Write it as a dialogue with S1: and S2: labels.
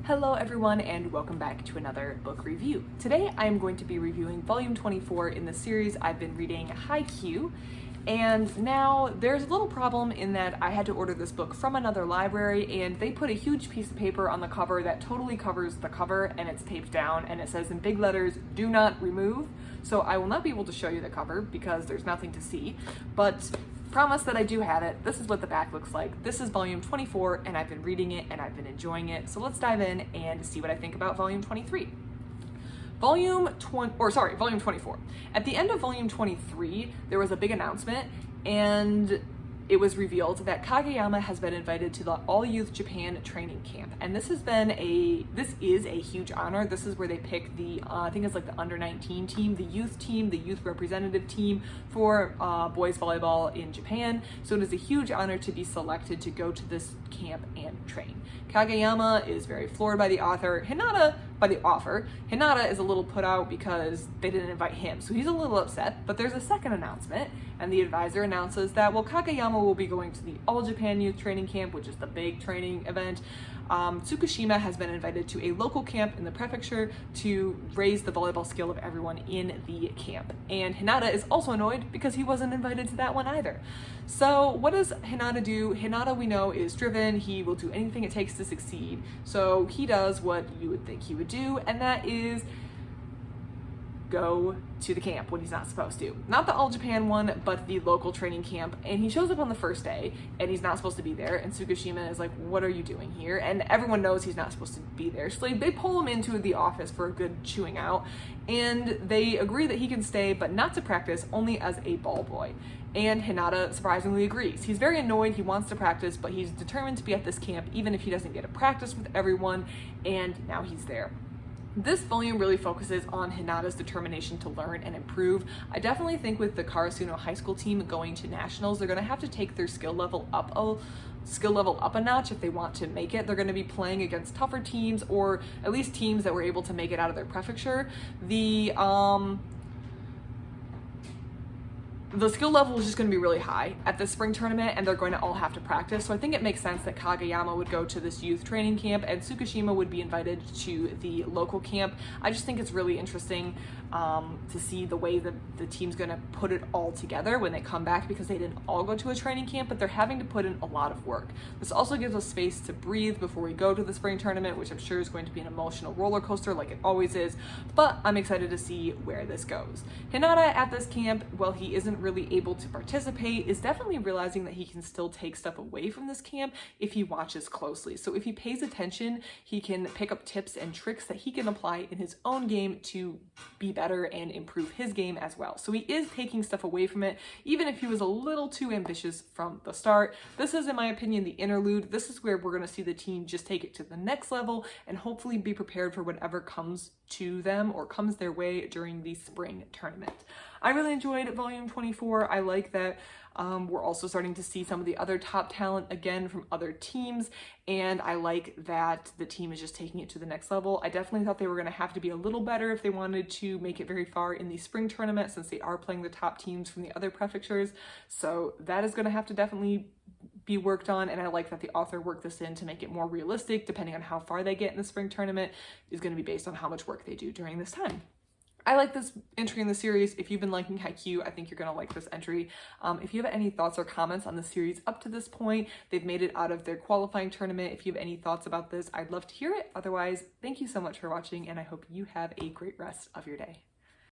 S1: Hello everyone and welcome back to another book review. Today I am going to be reviewing volume 24 in the series I've been reading, Haikyu. And now there's a little problem in that I had to order this book from another library and they put a huge piece of paper on the cover that totally covers the cover and it's taped down and it says in big letters, "Do not remove." So I will not be able to show you the cover because there's nothing to see, but promise that I do have it. This is what the back looks like. This is volume 24 and I've been reading it and I've been enjoying it. So let's dive in and see what I think about volume 23. Volume 24. At the end of volume 23, there was a big announcement and it was revealed that Kageyama has been invited to the All Youth Japan training camp. And this is a huge honor. This is where they pick the, I think it's like the under 19 team, the youth representative team for boys volleyball in Japan. So it is a huge honor to be selected to go to this camp and train. Kageyama is very floored by the offer. Hinata is a little put out because they didn't invite him, so he's a little upset. But there's a second announcement, and the advisor announces that, well, Kageyama will be going to the All Japan Youth Training Camp, which is the big training event. Tsukishima has been invited to a local camp in the prefecture to raise the volleyball skill of everyone in the camp. And Hinata is also annoyed because he wasn't invited to that one either. So what does Hinata do? Hinata, we know, is driven. He will do anything it takes to succeed. So he does what you would think he would do, and that is go to the camp when he's not supposed to. Not the All Japan one, but the local training camp. And he shows up on the first day and he's not supposed to be there. And Tsukishima is like, "What are you doing here?" And everyone knows he's not supposed to be there. So they pull him into the office for a good chewing out. And they agree that he can stay, but not to practice, only as a ball boy. And Hinata surprisingly agrees. He's very annoyed, he wants to practice, but he's determined to be at this camp even if he doesn't get to practice with everyone. And now he's there. This volume really focuses on Hinata's determination to learn and improve. I definitely think with the Karasuno high school team going to nationals, they're going to have to take their skill level up a notch if they want to make it. They're going to be playing against tougher teams, or at least teams that were able to make it out of their prefecture. The skill level is just going to be really high at the spring tournament and they're going to all have to practice. So I think it makes sense that Kageyama would go to this youth training camp and Tsukishima would be invited to the local camp. I just think it's really interesting to see the way that the team's going to put it all together when they come back, because they didn't all go to a training camp, but they're having to put in a lot of work. This also gives us space to breathe before we go to the spring tournament, which I'm sure is going to be an emotional roller coaster like it always is, but I'm excited to see where this goes. Hinata at this camp, while he isn't really able to participate, is definitely realizing that he can still take stuff away from this camp if he watches closely. So if he pays attention, he can pick up tips and tricks that he can apply in his own game to be better and improve his game as well. So he is taking stuff away from it, even if he was a little too ambitious from the start. This is, in my opinion, the interlude. This is where we're going to see the team just take it to the next level and hopefully be prepared for whatever comes to them or comes their way during the spring tournament. I really enjoyed volume 24. I like that we're also starting to see some of the other top talent again from other teams, and I like that the team is just taking it to the next level. I definitely thought they were going to have to be a little better if they wanted to make it very far in the spring tournament, since they are playing the top teams from the other prefectures. So that is going to have to definitely be worked on, and I like that the author worked this in to make it more realistic. Depending on how far they get in the spring tournament is going to be based on how much work they do during this time. I like this entry in the series. If you've been liking Haikyu, I think you're going to like this entry. If you have any thoughts or comments on the series up to this point, they've made it out of their qualifying tournament. If you have any thoughts about this, I'd love to hear it. Otherwise, thank you so much for watching, and I hope you have a great rest of your day.